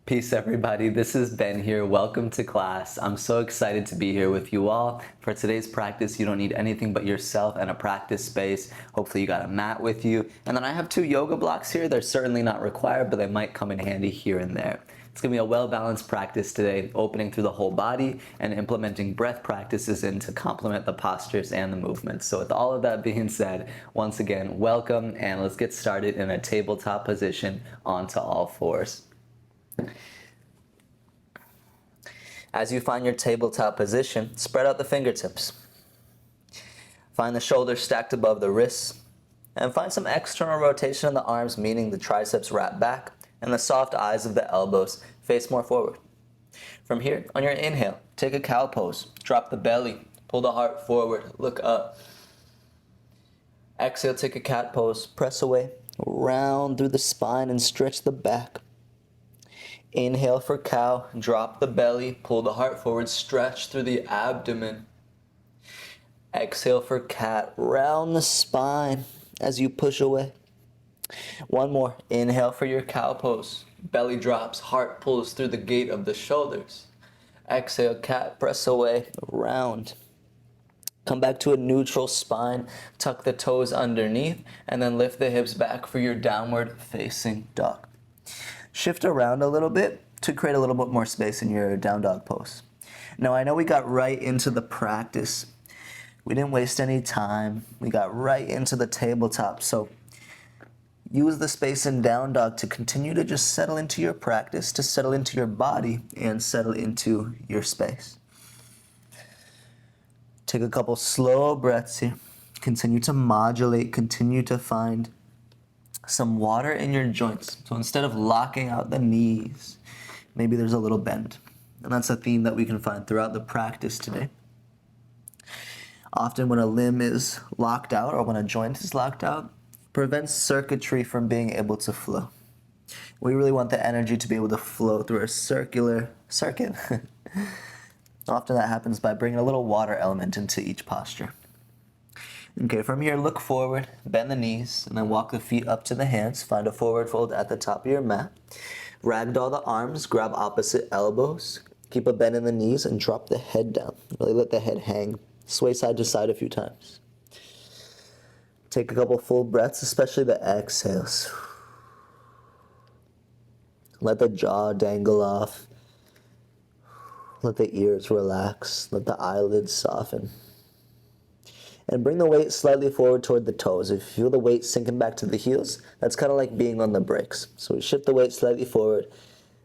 Peace, everybody. This is Ben here. Welcome to class. I'm so excited to be here with you all. For today's practice, you don't need anything but yourself and a practice space. Hopefully you got a mat with you. And then I have 2 yoga blocks here. They're certainly not required, but they might come in handy here and there. It's going to be a well-balanced practice today, opening through the whole body and implementing breath practices in to complement the postures and the movements. So with all of that being said, once again, welcome, and let's get started in a tabletop position onto all fours. As you find your tabletop position, spread out the fingertips. Find the shoulders stacked above the wrists, and find some external rotation in the arms, meaning the triceps wrap back and the soft eyes of the elbows face more forward. From here, on your inhale, take a cow pose. Drop the belly, pull the heart forward, look up. Exhale, take a cat pose. Press away, round through the spine and stretch the back. Inhale for cow, drop the belly, pull the heart forward, stretch through the abdomen. Exhale for cat, round the spine as you push away. One more, inhale for your cow pose. Belly drops, heart pulls through the gate of the shoulders. Exhale, cat, press away, round. Come back to a neutral spine, tuck the toes underneath, and then lift the hips back for your downward facing dog. Shift around a little bit to create a little bit more space in your down dog pose. Now I know we got right into the practice. We didn't waste any time. We got right into the tabletop. So use the space in down dog to continue to just settle into your practice, to settle into your body and settle into your space. Take a couple slow breaths here. Continue to modulate, continue to find some water in your joints. So instead of locking out the knees, maybe there's a little bend. And that's a theme that we can find throughout the practice today. Often when a limb is locked out or when a joint is locked out, prevents circuitry from being able to flow. We really want the energy to be able to flow through a circular circuit. Often that happens by bringing a little water element into each posture. Okay, from here, look forward, bend the knees, and then walk the feet up to the hands. Find a forward fold at the top of your mat. Ragdoll the arms, grab opposite elbows. Keep a bend in the knees and drop the head down. Really let the head hang. Sway side to side a few times. Take a couple full breaths, especially the exhales. Let the jaw dangle off. Let the ears relax. Let the eyelids soften. And bring the weight slightly forward toward the toes. If you feel the weight sinking back to the heels, that's kind of like being on the brakes. So we shift the weight slightly forward,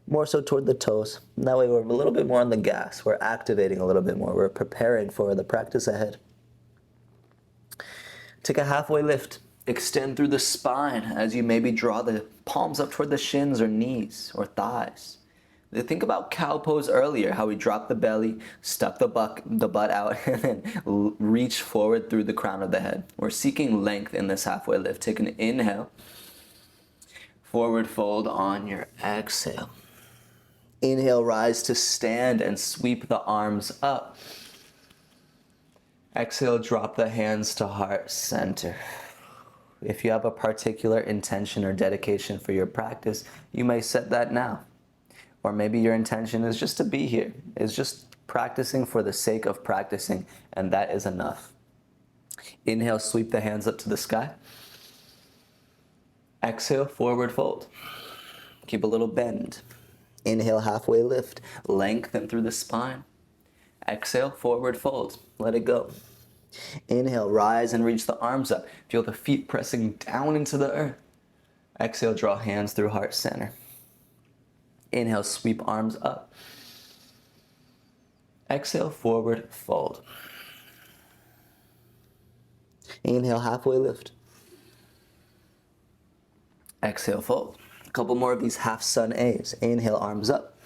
more so toward the toes. And that way we're a little bit more on the gas. We're activating a little bit more. We're preparing for the practice ahead. Take a halfway lift. Extend through the spine as you maybe draw the palms up toward the shins or knees or thighs. Think about cow pose earlier, how we dropped the belly, stuck the butt out, and then reach forward through the crown of the head. We're seeking length in this halfway lift. Take an inhale, forward fold on your exhale. Inhale, rise to stand and sweep the arms up. Exhale, drop the hands to heart center. If you have a particular intention or dedication for your practice, you may set that now. Or maybe your intention is just to be here, is just practicing for the sake of practicing, and that is enough. Inhale, sweep the hands up to the sky. Exhale, forward fold. Keep a little bend. Inhale, halfway lift. Lengthen through the spine. Exhale, forward fold. Let it go. Inhale, rise and reach the arms up. Feel the feet pressing down into the earth. Exhale, draw hands through heart center. Inhale, sweep arms up. Exhale, forward fold. Inhale, halfway lift. Exhale, fold. A couple more of these half sun A's. Inhale, arms up.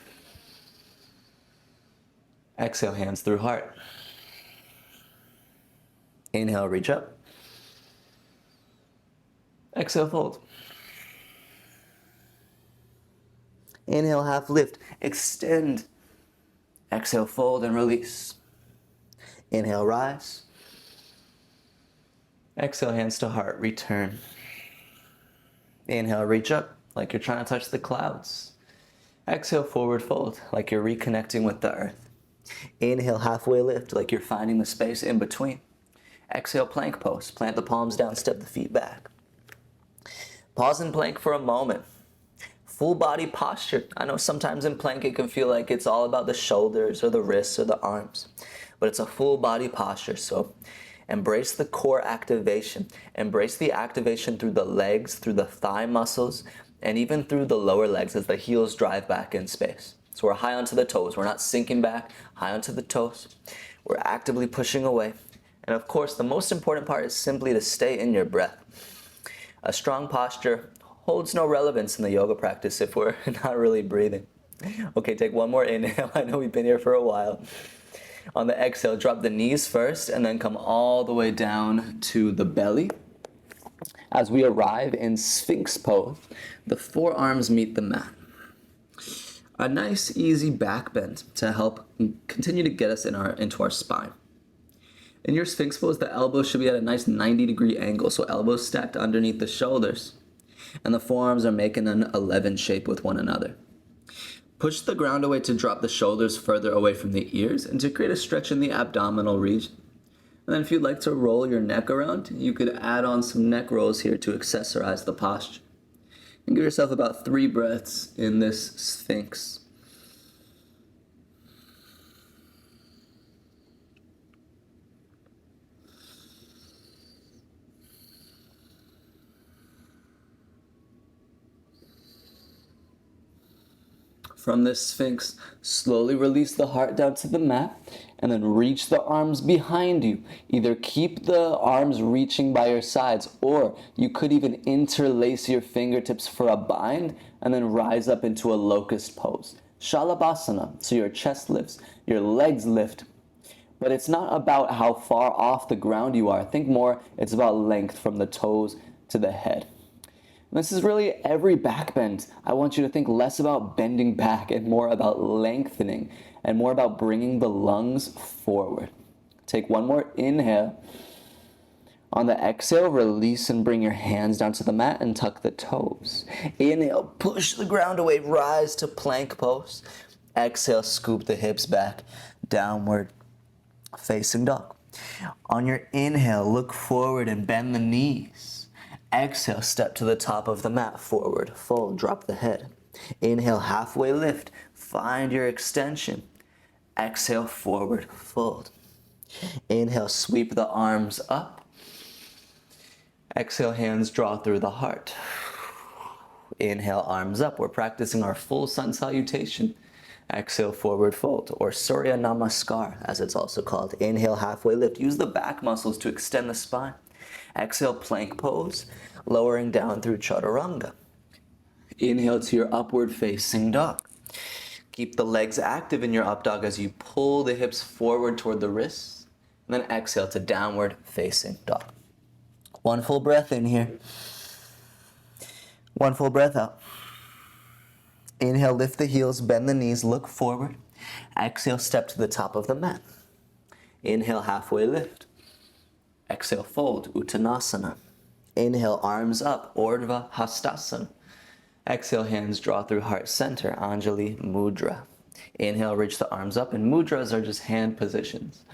Exhale, hands through heart. Inhale, reach up. Exhale, fold. Inhale, half lift, extend. Exhale, fold and release. Inhale, rise. Exhale, hands to heart, return. Inhale, reach up like you're trying to touch the clouds. Exhale, forward fold, like you're reconnecting with the earth. Inhale, halfway lift, like you're finding the space in between. Exhale, plank pose. Plant the palms down, step the feet back. Pause in plank for a moment. Full body posture. I know sometimes in plank it can feel like it's all about the shoulders or the wrists or the arms, but it's a full body posture. So embrace the core activation. Embrace the activation through the legs, through the thigh muscles, and even through the lower legs as the heels drive back in space. So we're high onto the toes. We're not sinking back, high onto the toes. We're actively pushing away. And of course, the most important part is simply to stay in your breath. A strong posture holds no relevance in the yoga practice if we're not really breathing. Okay, take one more inhale. I know we've been here for a while. On the exhale, drop the knees first and then come all the way down to the belly. As we arrive in Sphinx pose, the forearms meet the mat. A nice, easy back bend to help continue to get us into our spine. In your Sphinx pose, the elbows should be at a nice 90-degree angle, so elbows stacked underneath the shoulders, and the forearms are making an 11 shape with one another. Push the ground away to drop the shoulders further away from the ears and to create a stretch in the abdominal region. And then if you'd like to roll your neck around, you could add on some neck rolls here to accessorize the posture. And give yourself about 3 breaths in this Sphinx. From this Sphinx, slowly release the heart down to the mat and then reach the arms behind you. Either keep the arms reaching by your sides, or you could even interlace your fingertips for a bind and then rise up into a locust pose. Shavasana, so your chest lifts, your legs lift. But it's not about how far off the ground you are. Think more, it's about length from the toes to the head. This is really every back bend. I want you to think less about bending back and more about lengthening and more about bringing the lungs forward. Take one more inhale. On the exhale, release and bring your hands down to the mat and tuck the toes. Inhale, push the ground away, rise to plank pose. Exhale, scoop the hips back, downward facing dog. On your inhale, look forward and bend the knees. Exhale, step to the top of the mat, forward, fold, drop the head. Inhale, halfway lift, find your extension. Exhale, forward, fold. Inhale, sweep the arms up. Exhale, hands draw through the heart. Inhale, arms up. We're practicing our full sun salutation. Exhale, forward fold, or Surya Namaskar, as it's also called. Inhale, halfway lift. Use the back muscles to extend the spine. Exhale, plank pose, lowering down through chaturanga. Inhale to your upward facing dog. Keep the legs active in your up dog as you pull the hips forward toward the wrists. And then exhale to downward facing dog. One full breath in here. One full breath out. Inhale, lift the heels, bend the knees, look forward. Exhale, step to the top of the mat. Inhale, halfway lift. Exhale, fold, Uttanasana. Inhale, arms up, Urdhva Hastasana. Exhale, hands draw through heart center, Anjali Mudra. Inhale, reach the arms up, and mudras are just hand positions.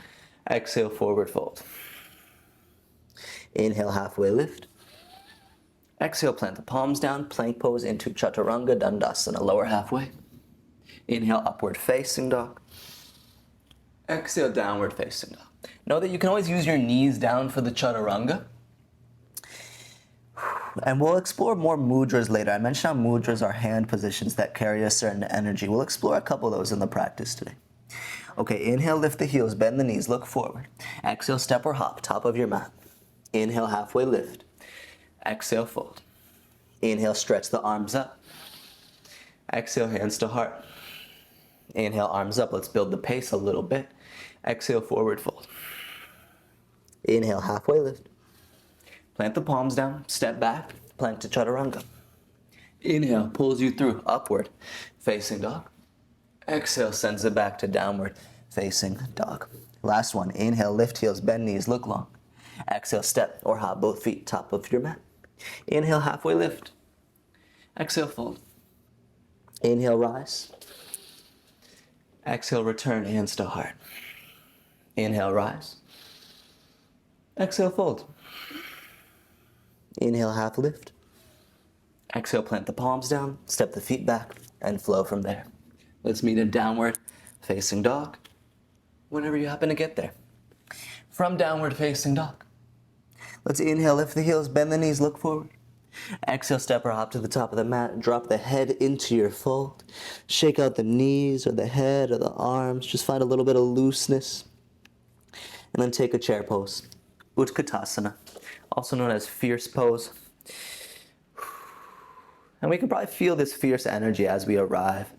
Exhale, forward fold. Inhale, halfway lift. Exhale, plant the palms down, plank pose into Chaturanga Dandasana, lower halfway. Inhale, upward facing dog. Exhale, downward facing dog. Know that you can always use your knees down for the chaturanga. And we'll explore more mudras later. I mentioned how mudras are hand positions that carry a certain energy. We'll explore a couple of those in the practice today. Okay, inhale, lift the heels, bend the knees, look forward. Exhale, step or hop, top of your mat. Inhale, halfway lift. Exhale, fold. Inhale, stretch the arms up. Exhale, hands to heart. Inhale, arms up. Let's build the pace a little bit. Exhale, forward fold. Inhale, halfway lift. Plant the palms down, step back, plank to chaturanga. Inhale, pulls you through, upward facing dog. Exhale, sends it back to downward facing dog. Last one, inhale, lift heels, bend knees, look long. Exhale, step or hop both feet, top of your mat. Inhale, halfway lift. Exhale, fold. Inhale, rise. Exhale, return hands to heart. Inhale, rise. Exhale, fold. Inhale, half lift. Exhale, plant the palms down, step the feet back, and flow from there. Let's meet in downward facing dog whenever you happen to get there. From downward facing dog, let's inhale, lift the heels, bend the knees, look forward. Exhale, step or hop to the top of the mat, drop the head into your fold. Shake out the knees or the head or the arms, just find a little bit of looseness. And then take a chair pose, Utkatasana, also known as fierce pose. And we can probably feel this fierce energy as we arrive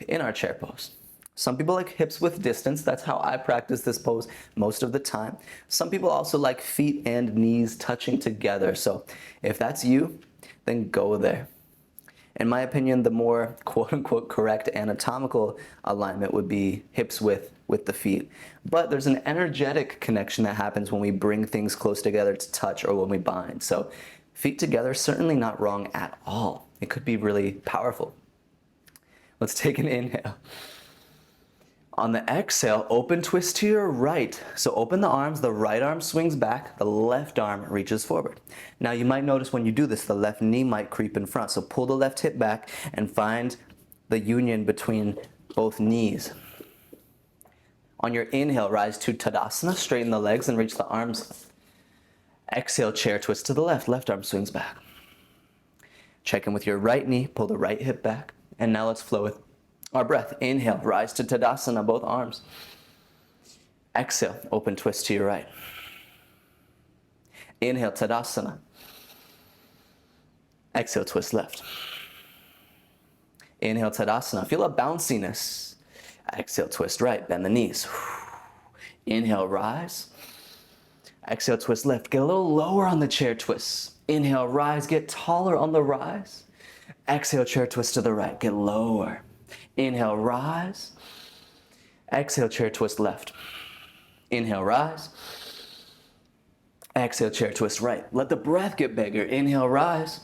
in our chair pose. Some people like hips width distance. That's how I practice this pose most of the time. Some people also like feet and knees touching together. So if that's you, then go there. In my opinion, the more quote unquote correct anatomical alignment would be hips width with the feet. But there's an energetic connection that happens when we bring things close together to touch or when we bind. So feet together, certainly not wrong at all. It could be really powerful. Let's take an inhale. On the exhale, open twist to your right. So open the arms, the right arm swings back, the left arm reaches forward. Now you might notice when you do this, the left knee might creep in front. So pull the left hip back and find the union between both knees. On your inhale, rise to Tadasana, straighten the legs and reach the arms. Exhale, chair twist to the left, left arm swings back. Check in with your right knee, pull the right hip back. And now let's flow with our breath. Inhale, rise to Tadasana, both arms. Exhale, open twist to your right. Inhale, Tadasana. Exhale, twist left. Inhale, Tadasana. Feel a bounciness. Exhale, twist right, bend the knees. Inhale, rise. Exhale, twist left. Get a little lower on the chair twist. Inhale, rise, get taller on the rise. Exhale, chair twist to the right, get lower. Inhale, rise. Exhale, chair twist left. Inhale, rise. Exhale, chair twist right. Let the breath get bigger. Inhale, rise.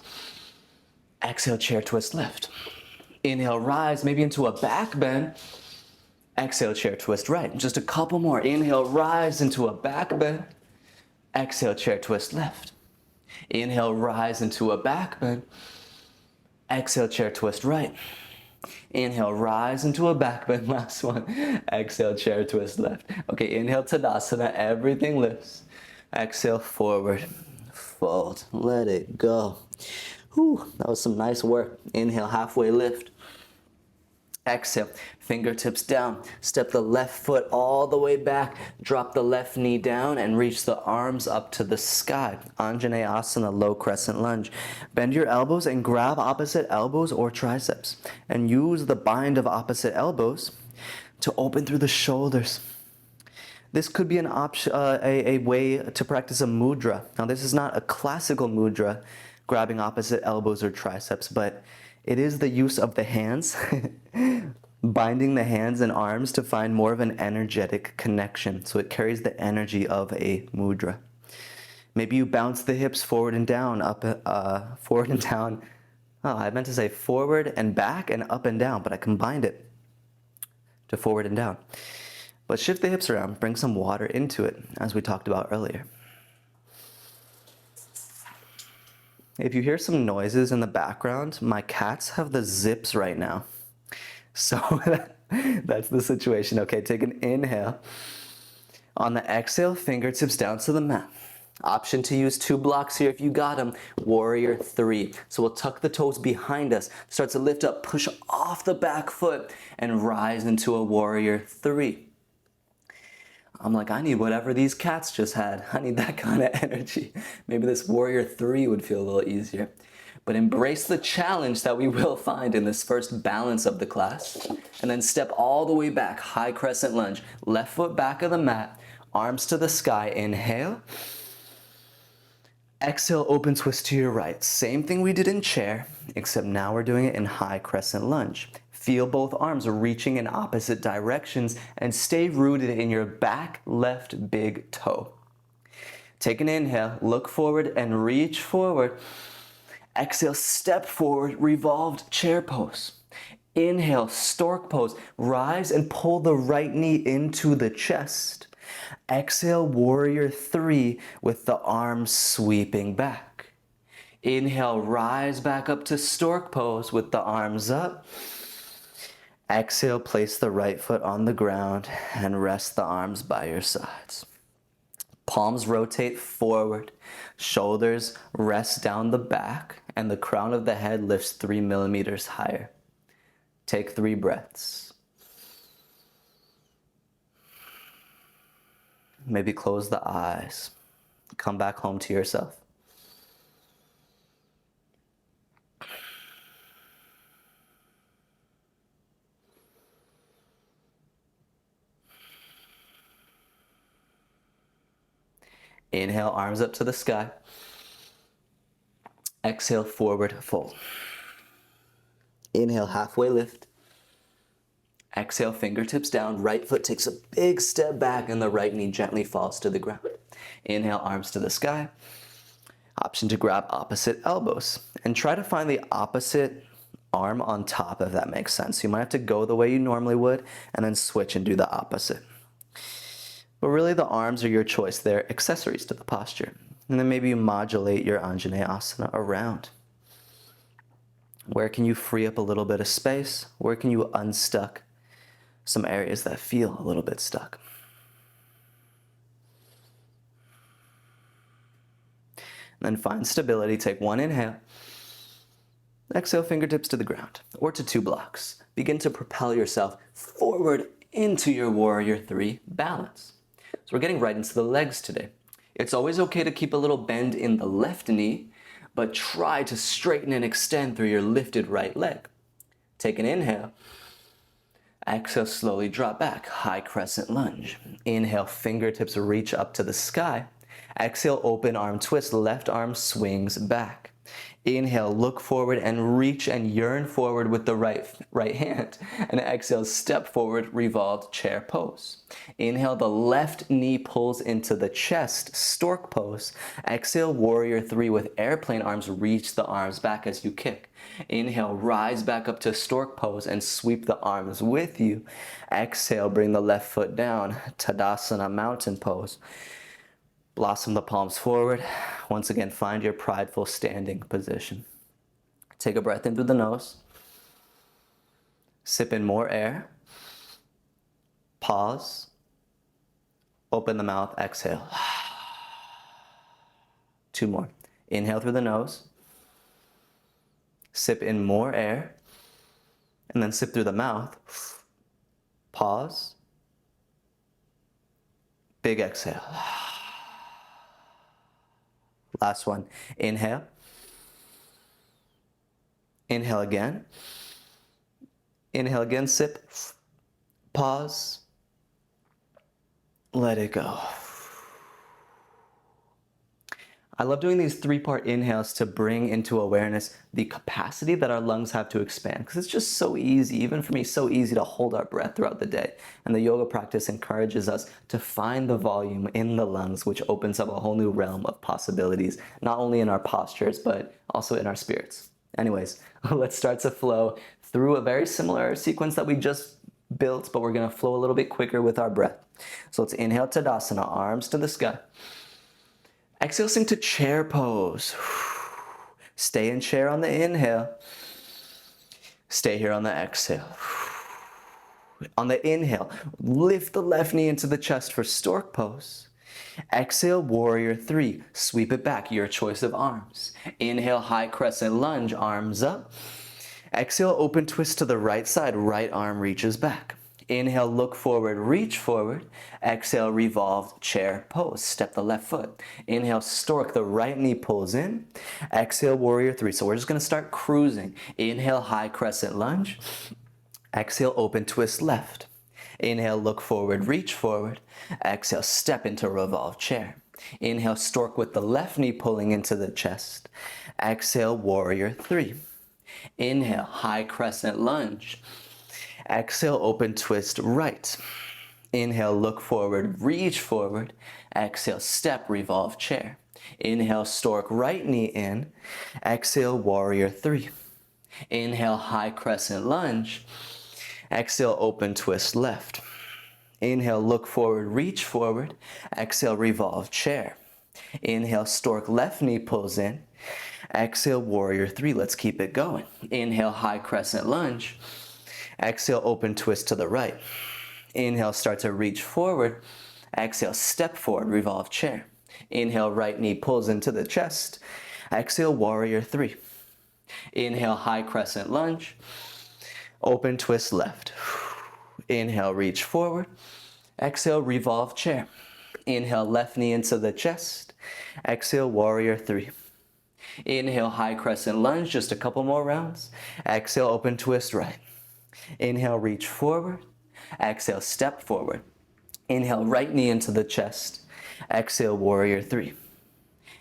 Exhale, chair twist left. Inhale, rise, maybe into a back bend. Exhale, chair twist right. Just a couple more. Inhale, rise into a back bend. Exhale, chair twist left. Inhale, rise into a back bend. Exhale, chair twist right. Inhale, rise into a back bend. Last one. Exhale, chair twist left. Okay, inhale, Tadasana. Everything lifts. Exhale, forward. Fold. Let it go. Whew, that was some nice work. Inhale, halfway lift. Exhale, fingertips down. Step the left foot all the way back. Drop the left knee down and reach the arms up to the sky. Anjaneyasana, low crescent lunge. Bend your elbows and grab opposite elbows or triceps. And use the bind of opposite elbows to open through the shoulders. This could be an option, a way to practice a mudra. Now, this is not a classical mudra, grabbing opposite elbows or triceps, but it is the use of the hands, binding the hands and arms to find more of an energetic connection. So it carries the energy of a mudra. Maybe you bounce the hips forward and down, forward and down. Oh, I meant to say forward and back and up and down, but I combined it to forward and down. But shift the hips around, bring some water into it, as we talked about earlier. If you hear some noises in the background, my cats have the zips right now. So that's the situation. Okay, take an inhale. On the exhale, fingertips down to the mat. Option to use 2 blocks here if you got them. Warrior 3. So we'll tuck the toes behind us. Start to lift up, push off the back foot, and rise into a warrior 3. I'm like, I need whatever these cats just had. I need that kind of energy. Maybe this warrior 3 would feel a little easier. But embrace the challenge that we will find in this first balance of the class. And then step all the way back, high crescent lunge. Left foot back of the mat, arms to the sky. Inhale. Exhale, open twist to your right. Same thing we did in chair, except now we're doing it in high crescent lunge. Feel both arms reaching in opposite directions and stay rooted in your back left big toe. Take an inhale, look forward and reach forward. Exhale, step forward, revolved chair pose. Inhale, stork pose. Rise and pull the right knee into the chest. Exhale, warrior three with the arms sweeping back. Inhale, rise back up to stork pose with the arms up. Exhale, place the right foot on the ground and rest the arms by your sides. Palms rotate forward, shoulders rest down the back, and the crown of the head lifts 3 millimeters higher. Take 3 breaths. Maybe close the eyes. Come back home to yourself. Inhale, arms up to the sky. Exhale, forward fold. Inhale, halfway lift. Exhale, fingertips down. Right foot takes a big step back and the right knee gently falls to the ground. Inhale, arms to the sky. Option to grab opposite elbows. And try to find the opposite arm on top, if that makes sense. You might have to go the way you normally would and then switch and do the opposite. But really the arms are your choice. They're accessories to the posture. And then maybe you modulate your Anjaneyasana around. Where can you free up a little bit of space? Where can you unstuck some areas that feel a little bit stuck? And then find stability. Take 1 inhale. Exhale, fingertips to the ground or to 2 blocks. Begin to propel yourself forward into your warrior 3 balance. So we're getting right into the legs today. It's always okay to keep a little bend in the left knee, but try to straighten and extend through your lifted right leg. Take an inhale. Exhale, slowly drop back. High crescent lunge. Inhale, fingertips reach up to the sky. Exhale, open arm twist. Left arm swings back. Inhale, look forward and reach and yearn forward with the right hand. And exhale, step forward, revolved chair pose. Inhale, the left knee pulls into the chest, stork pose. Exhale, warrior 3 with airplane arms. Reach the arms back as you kick. Inhale, rise back up to stork pose and sweep the arms with you. Exhale, bring the left foot down, Tadasana mountain pose. Blossom the palms forward. Once again, find your prideful standing position. Take a breath in through the nose. Sip in more air. Pause. Open the mouth, exhale. 2 more. Inhale through the nose. Sip in more air. And then sip through the mouth. Pause. Big exhale. Last one. Inhale. Inhale again. Inhale again, sip. Pause. Let it go. I love doing these 3-part inhales to bring into awareness the capacity that our lungs have to expand, because it's just so easy, even for me, so easy to hold our breath throughout the day. And the yoga practice encourages us to find the volume in the lungs, which opens up a whole new realm of possibilities, not only in our postures, but also in our spirits. Anyways, let's start to flow through a very similar sequence that we just built, but we're gonna flow a little bit quicker with our breath. So let's inhale Tadasana, arms to the sky. Exhale, sink to chair pose. Stay in chair on the inhale. Stay here on the exhale. On the inhale, lift the left knee into the chest for stork pose. Exhale, warrior 3. Sweep it back, your choice of arms. Inhale, high crescent lunge, arms up. Exhale, open twist to the right side, right arm reaches back. Inhale, look forward, reach forward. Exhale, revolved chair pose. Step the left foot. Inhale, stork, the right knee pulls in. Exhale, warrior 3. So we're just gonna start cruising. Inhale, high crescent lunge. Exhale, open twist left. Inhale, look forward, reach forward. Exhale, step into revolved chair. Inhale, stork with the left knee pulling into the chest. Exhale, warrior 3. Inhale, high crescent lunge. Exhale, open twist right. Inhale, look forward, reach forward. Exhale, step, revolve chair. Inhale, stork right knee in. Exhale, warrior three. Inhale, high crescent lunge. Exhale, open twist left. Inhale, look forward, reach forward. Exhale, revolve chair. Inhale, stork left knee pulls in. Exhale, warrior three. Let's keep it going. Inhale, high crescent lunge. Exhale, open twist to the right. Inhale, start to reach forward. Exhale, step forward, revolve chair. Inhale, right knee pulls into the chest. Exhale, warrior three. Inhale, high crescent lunge. Open twist left. Inhale, reach forward. Exhale, revolve chair. Inhale, left knee into the chest. Exhale, warrior three. Inhale, high crescent lunge, just a couple more rounds. Exhale, open twist right. Inhale, reach forward. Exhale, step forward. Inhale, right knee into the chest. Exhale, warrior three.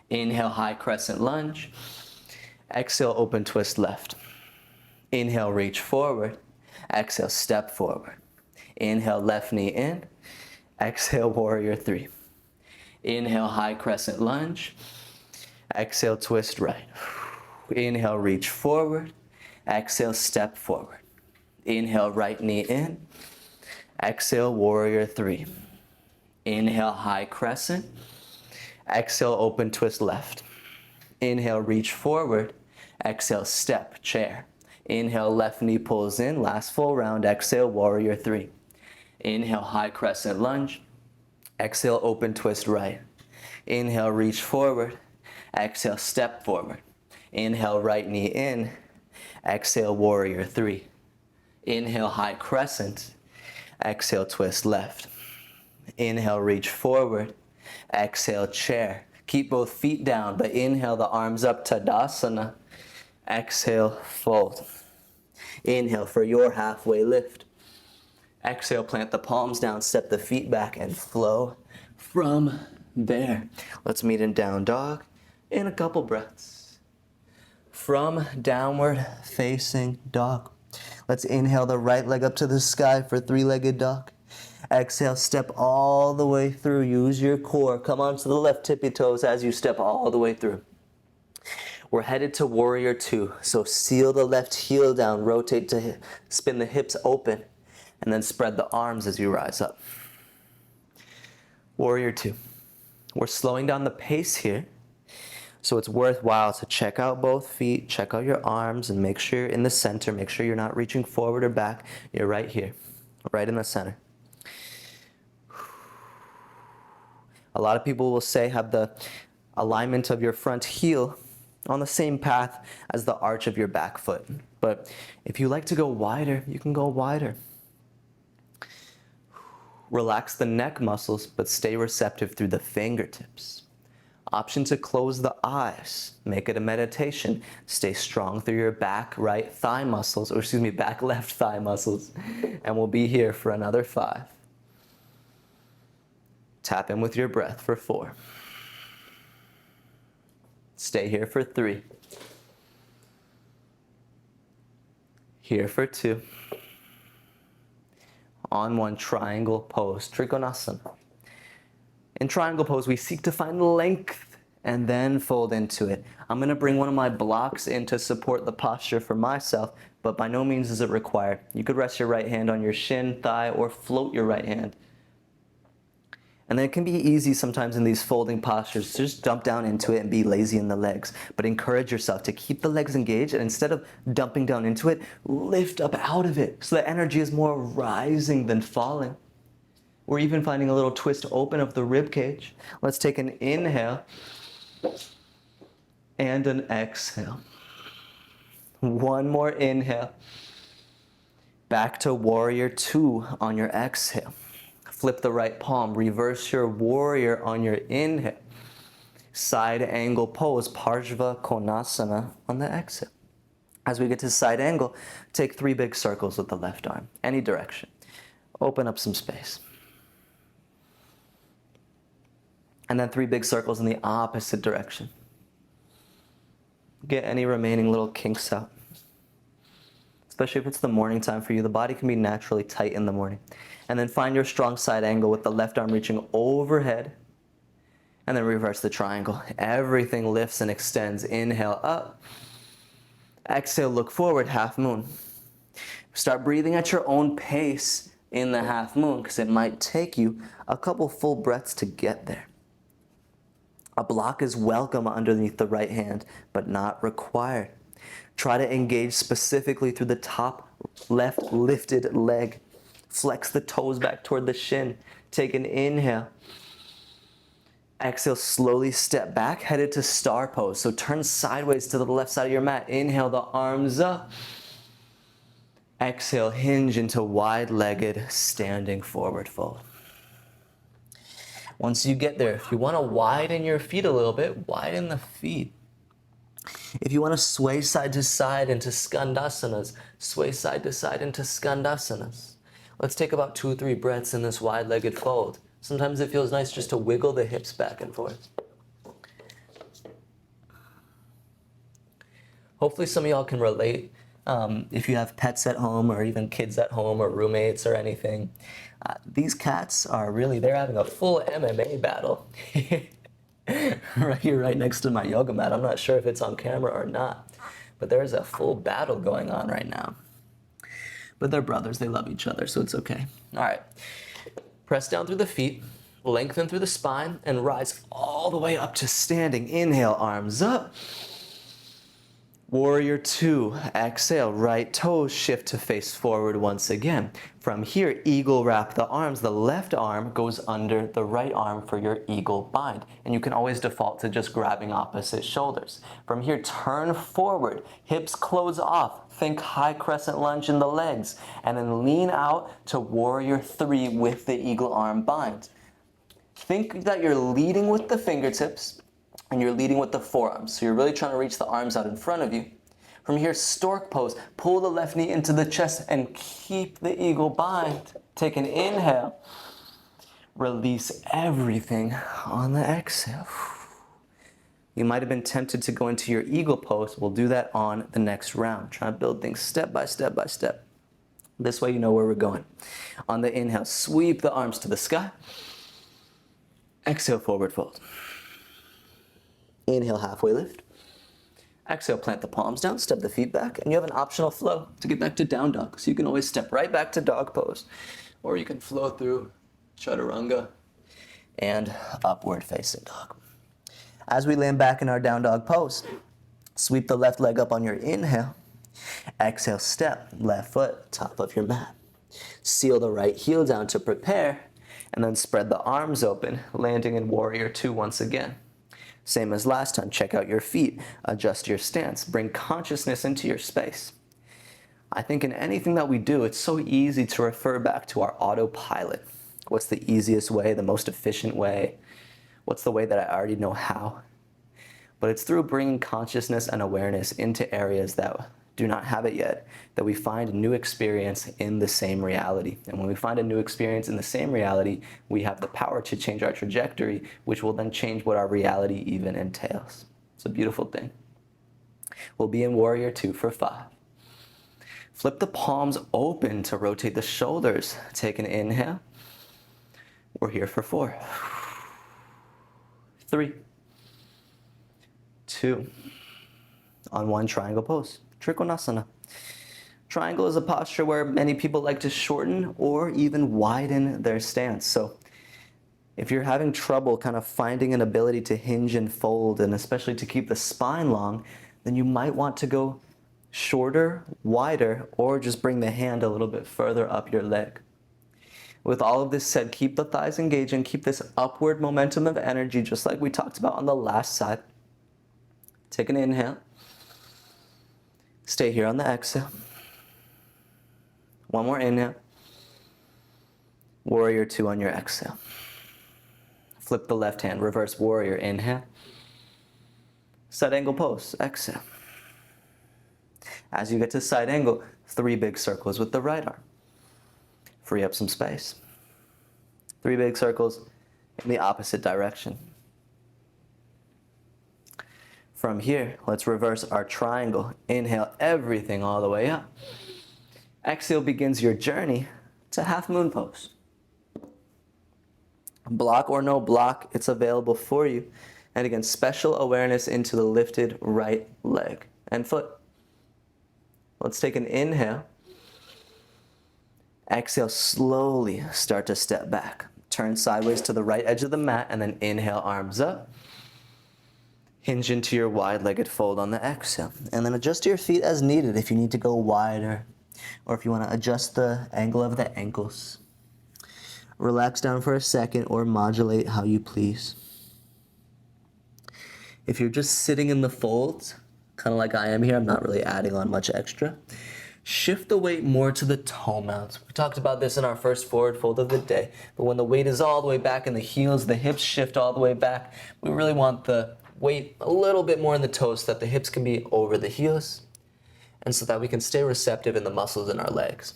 Inhale, high crescent lunge. Exhale, open twist left. Inhale, reach forward. Exhale, step forward. Inhale, left knee in. Exhale, warrior three. Inhale, high crescent lunge. Exhale, twist right. Inhale, reach forward. Exhale, step forward. Inhale, right knee in. Exhale, warrior three. Inhale, high crescent. Exhale, open twist left. Inhale, reach forward. Exhale, step, chair. Inhale, left knee pulls in. Last full round. Exhale, warrior three. Inhale, high crescent lunge. Exhale, open twist right. Inhale, reach forward. Exhale, step forward. Inhale, right knee in. Exhale, warrior three. Inhale, high crescent. Exhale, twist left. Inhale, reach forward. Exhale, chair. Keep both feet down, but inhale the arms up, Tadasana. Exhale, fold. Inhale for your halfway lift. Exhale, plant the palms down, step the feet back, and flow from there. Let's meet in down dog in a couple breaths. From downward facing dog. Let's inhale the right leg up to the sky for three-legged dog. Exhale, step all the way through. Use your core. Come onto the left tippy toes as you step all the way through. We're headed to warrior two. So seal the left heel down, rotate to spin the hips open, and then spread the arms as you rise up. Warrior two. We're slowing down the pace here. So it's worthwhile to check out both feet, check out your arms, and make sure you're in the center. Make sure you're not reaching forward or back. You're right here, right in the center. A lot of people will say have the alignment of your front heel on the same path as the arch of your back foot. But if you like to go wider, you can go wider. Relax the neck muscles, but stay receptive through the fingertips. Option to close the eyes. Make it a meditation. Stay strong through your back right thigh muscles, or excuse me, back left thigh muscles. And we'll be here for another 5. Tap in with your breath for 4. Stay here for 3. Here for 2. On 1, triangle pose, Trikonasana. In triangle pose, we seek to find length and then fold into it. I'm going to bring one of my blocks in to support the posture for myself, but by no means is it required. You could rest your right hand on your shin, thigh, or float your right hand. And then it can be easy sometimes in these folding postures to just dump down into it and be lazy in the legs. But encourage yourself to keep the legs engaged, and instead of dumping down into it, lift up out of it so the energy is more rising than falling. We're even finding a little twist open of the rib cage. Let's take an inhale and an exhale. One more inhale. Back to warrior 2 on your exhale. Flip the right palm, reverse your warrior on your inhale. Side angle pose, Parshva Konasana on the exhale. As we get to side angle, take 3 big circles with the left arm, any direction. Open up some space. And then 3 big circles in the opposite direction. Get any remaining little kinks out. Especially if it's the morning time for you, the body can be naturally tight in the morning. And then find your strong side angle with the left arm reaching overhead And then reverse the triangle. Everything lifts and extends. Inhale up. Exhale, look forward, half moon. Start breathing at your own pace in the half moon because it might take you a couple full breaths to get there. A block is welcome underneath the right hand, but not required. Try to engage specifically through the top left lifted leg. Flex the toes back toward the shin. Take an inhale. Exhale, slowly step back, headed to star pose. So turn sideways to the left side of your mat. Inhale, the arms up. Exhale, hinge into wide-legged standing forward fold. Once you get there, if you want to widen your feet a little bit, widen the feet. If you want to sway side to side into Skandhasanas, sway side to side into Skandhasanas. Let's take about 2 or 3 breaths in this wide-legged fold. Sometimes it feels nice just to wiggle the hips back and forth. Hopefully some of y'all can relate. If you have pets at home or even kids at home or roommates or anything, these cats are really, they're having a full MMA battle. Right here, right next to my yoga mat. I'm not sure if it's on camera or not, but there's a full battle going on right now. But they're brothers, they love each other, so it's okay. All right. Press down through the feet, lengthen through the spine, and rise all the way up to standing. Inhale, arms up. Warrior 2. Exhale, right toes shift to face forward once again. From here, eagle wrap the arms. The left arm goes under the right arm for your eagle bind. And you can always default to just grabbing opposite shoulders. From here, turn forward, hips close off. Think high crescent lunge in the legs. And then lean out to warrior 3 with the eagle arm bind. Think that you're leading with the fingertips and you're leading with the forearms. So you're really trying to reach the arms out in front of you. From here, stork pose. Pull the left knee into the chest and keep the eagle bind. Take an inhale. Release everything on the exhale. You might have been tempted to go into your eagle pose. We'll do that on the next round. Try to build things step by step by step. This way you know where we're going. On the inhale, sweep the arms to the sky. Exhale, forward fold. Inhale, halfway lift. Exhale, plant the palms down, step the feet back, and you have an optional flow to get back to down dog. So you can always step right back to dog pose, or you can flow through chaturanga and upward facing dog. As we land back in our down dog pose, sweep the left leg up on your inhale. Exhale, step, left foot, top of your mat. Seal the right heel down to prepare, and then spread the arms open, landing in warrior 2 once again. Same as last time, check out your feet, adjust your stance, bring consciousness into your space. I think in anything that we do, it's so easy to refer back to our autopilot. What's the easiest way, the most efficient way? What's the way that I already know how? But it's through bringing consciousness and awareness into areas that do not have it yet, that we find a new experience in the same reality. And when we find a new experience in the same reality, we have the power to change our trajectory, which will then change what our reality even entails. It's a beautiful thing. We'll be in warrior 2 for 5. Flip the palms open to rotate the shoulders. Take an inhale. We're here for 4. 3. 2. On one, triangle pose. Trikonasana. Triangle is a posture where many people like to shorten or even widen their stance. So if you're having trouble kind of finding an ability to hinge and fold, and especially to keep the spine long, then you might want to go shorter, wider, or just bring the hand a little bit further up your leg. With all of this said, keep the thighs engaged and keep this upward momentum of energy, just like we talked about on the last side. Take an inhale. Stay here on the exhale. One more inhale. Warrior 2 on your exhale. Flip the left hand, reverse warrior, inhale. Side angle pose, exhale. As you get to side angle, 3 big circles with the right arm. Free up some space. 3 big circles in the opposite direction. From here, let's reverse our triangle. Inhale everything all the way up. Exhale begins your journey to half moon pose. Block or no block, it's available for you. And again, special awareness into the lifted right leg and foot. Let's take an inhale. Exhale, slowly start to step back. Turn sideways to the right edge of the mat and then inhale, arms up. Hinge into your wide-legged fold on the exhale. And then adjust your feet as needed if you need to go wider or if you want to adjust the angle of the ankles. Relax down for a second or modulate how you please. If you're just sitting in the folds, kind of like I am here, I'm not really adding on much extra. Shift the weight more to the toe mounts. We talked about this in our first forward fold of the day, but when the weight is all the way back in the heels, the hips shift all the way back, we really want the weight a little bit more in the toes so that the hips can be over the heels and so that we can stay receptive in the muscles in our legs.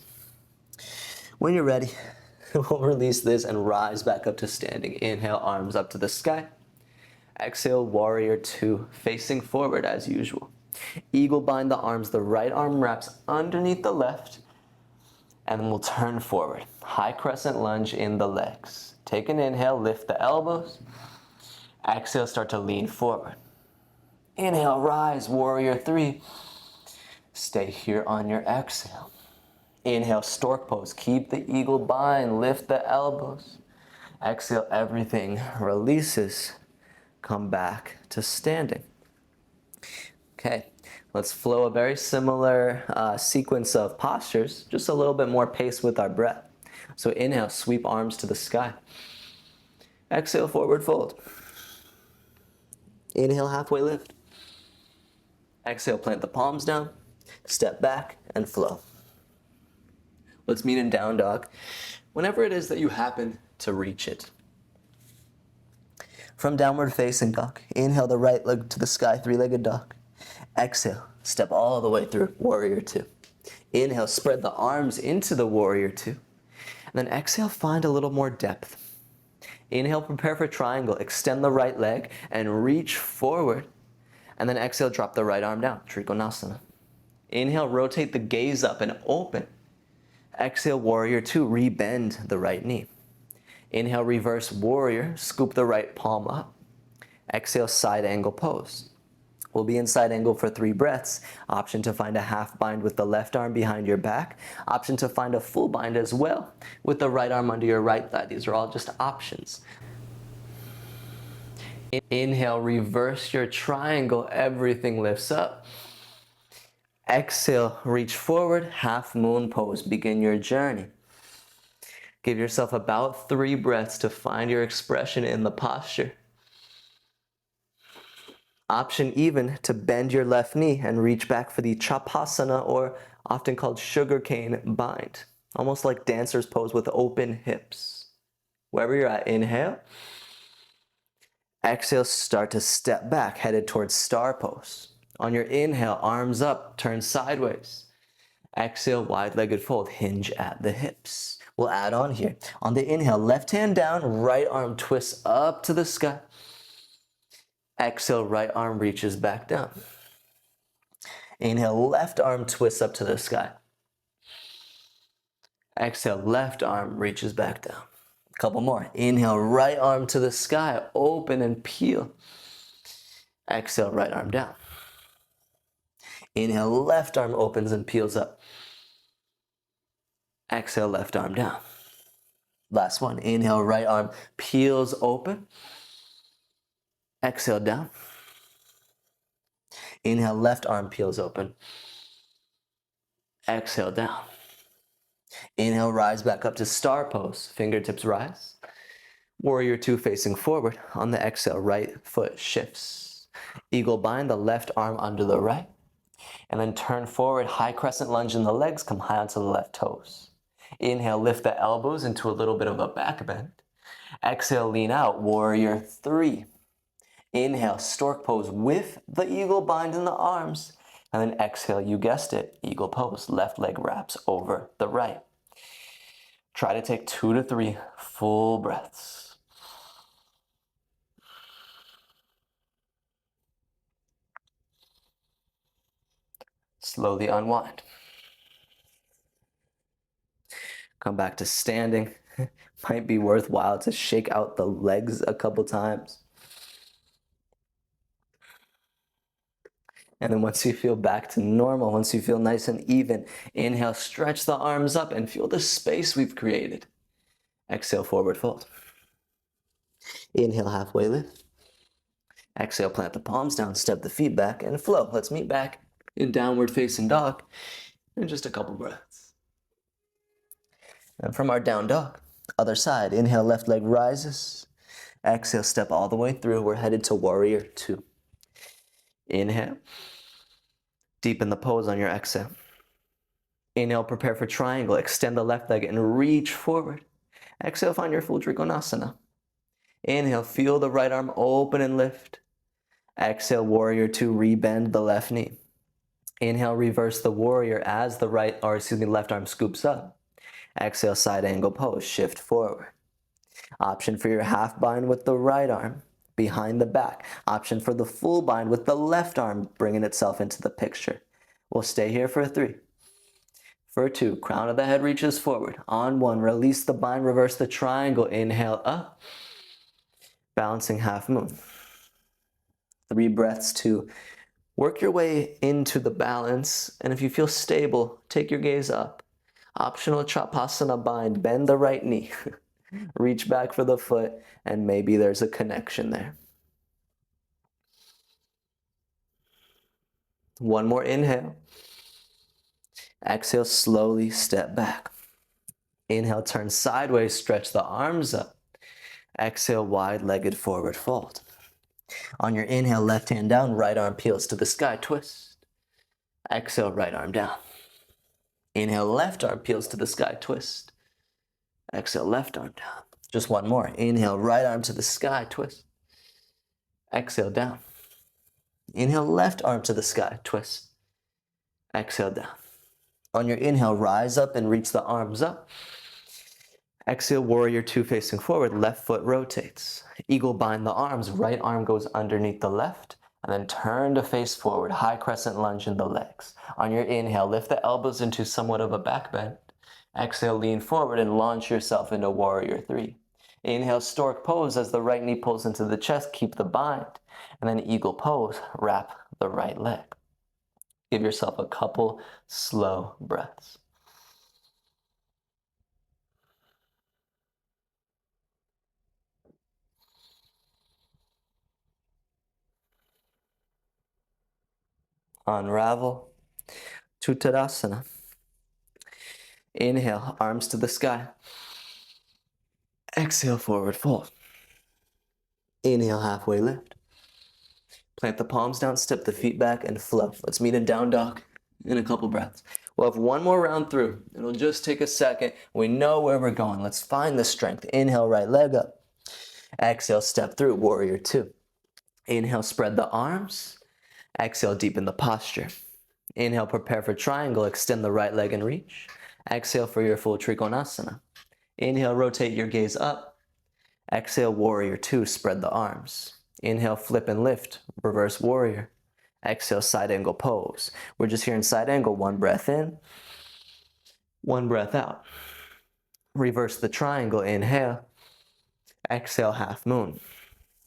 When you're ready, we'll release this and rise back up to standing. Inhale, arms up to the sky. Exhale, warrior two, facing forward as usual. Eagle bind the arms, the right arm wraps underneath the left, and then we'll turn forward. High crescent lunge in the legs. Take an inhale, lift the elbows. Exhale, start to lean forward. Inhale, rise, warrior three. Stay here on your exhale. Inhale, stork pose. Keep the eagle bind, lift the elbows. Exhale, everything releases. Come back to standing. Okay, let's flow a very similar sequence of postures, just a little bit more pace with our breath. So inhale, sweep arms to the sky. Exhale, forward fold. Inhale, halfway lift. Exhale, plant the palms down, step back, and flow. Let's meet in down dog, whenever it is that you happen to reach it. From downward facing dog, inhale the right leg to the sky, three-legged dog. Exhale, step all the way through, warrior two. Inhale, spread the arms into the warrior two. And then exhale, find a little more depth. Inhale, prepare for triangle. Extend the right leg and reach forward. And then exhale, drop the right arm down, Trikonasana. Inhale, rotate the gaze up and open. Exhale, warrior two, rebend the right knee. Inhale, reverse warrior, scoop the right palm up. Exhale, side angle pose. We'll be in side angle for 3 breaths. Option to find a half bind with the left arm behind your back. Option to find a full bind as well with the right arm under your right thigh. These are all just options. Inhale, reverse your triangle. Everything lifts up. Exhale, reach forward, half moon pose. Begin your journey. Give yourself about 3 breaths to find your expression in the posture. Option even to bend your left knee and reach back for the chapasana, or often called sugarcane bind. Almost like dancer's pose with open hips. Wherever you're at, inhale. Exhale, start to step back, headed towards star pose. On your inhale, arms up, turn sideways. Exhale, wide-legged fold, hinge at the hips. We'll add on here. On the inhale, left hand down, right arm twists up to the sky. Exhale, right arm reaches back down. Inhale, left arm twists up to the sky. Exhale, left arm reaches back down. A couple more. Inhale, right arm to the sky, open and peel. Exhale, right arm down. Inhale, left arm opens and peels up. Exhale, left arm down. Last one. Inhale, right arm peels open. Exhale, down. Inhale, left arm peels open. Exhale, down. Inhale, rise back up to star pose. Fingertips rise. Warrior two facing forward. On the exhale, right foot shifts. Eagle bind the left arm under the right. And then turn forward, high crescent lunge in the legs, come high onto the left toes. Inhale, lift the elbows into a little bit of a back bend. Exhale, lean out, warrior three. Inhale, stork pose with the eagle bind in the arms. And then exhale, you guessed it, eagle pose. Left leg wraps over the right. Try to take 2 to 3 full breaths. Slowly unwind. Come back to standing. Might be worthwhile to shake out the legs a couple times. And then once you feel back to normal, once you feel nice and even, inhale, stretch the arms up and feel the space we've created. Exhale, forward fold. Inhale, halfway lift. Exhale, plant the palms down, step the feet back, and flow. Let's meet back in downward facing dog in just a couple breaths. And from our down dog, other side, inhale, left leg rises. Exhale, step all the way through. We're headed to warrior two. Inhale. Deepen the pose on your exhale. Inhale, prepare for triangle. Extend the left leg and reach forward. Exhale, find your full trikonasana. Inhale, feel the right arm open and lift. Exhale, warrior two, rebend the left knee. Inhale, reverse the warrior as the left arm scoops up. Exhale, side angle pose, shift forward. Option for your half bind with the right arm behind the back. Option for the full bind with the left arm bringing itself into the picture. We'll stay here for 3. For 2, crown of the head reaches forward. On 1, release the bind, reverse the triangle. Inhale up, balancing half moon. 3 breaths to work your way into the balance. And if you feel stable, take your gaze up. Optional Chapasana bind, bend the right knee. Reach back for the foot, and maybe there's a connection there. 1 more inhale. Exhale, slowly step back. Inhale, turn sideways, stretch the arms up. Exhale, wide-legged forward fold. On your inhale, left hand down, right arm peels to the sky, twist. Exhale, right arm down. Inhale, left arm peels to the sky, twist. Exhale, left arm down. Just 1 more. Inhale, right arm to the sky, twist. Exhale, down. Inhale, left arm to the sky, twist. Exhale, down. On your inhale, rise up and reach the arms up. Exhale, warrior two facing forward, left foot rotates. Eagle bind the arms, right arm goes underneath the left, and then turn to face forward, high crescent lunge in the legs. On your inhale, lift the elbows into somewhat of a back bend. Exhale, lean forward and launch yourself into warrior three. Inhale, stork pose as the right knee pulls into the chest, keep the bind. And then eagle pose, wrap the right leg. Give yourself a couple slow breaths. Unravel to Tadasana. Inhale, arms to the sky. Exhale, forward fold. Inhale, halfway lift. Plant the palms down, step the feet back, and flow. Let's meet in down dog in a couple breaths. We'll have 1 more round through. It'll just take a second. We know where we're going. Let's find the strength. Inhale, right leg up. Exhale, step through, warrior two. Inhale, spread the arms. Exhale, deepen the posture. Inhale, prepare for triangle. Extend the right leg and reach. Exhale for your full Trikonasana. Inhale, rotate your gaze up. Exhale, warrior two, spread the arms. Inhale, flip and lift, reverse warrior. Exhale, side angle pose. We're just here in side angle, 1 breath in, 1 breath out. Reverse the triangle, inhale. Exhale, half moon.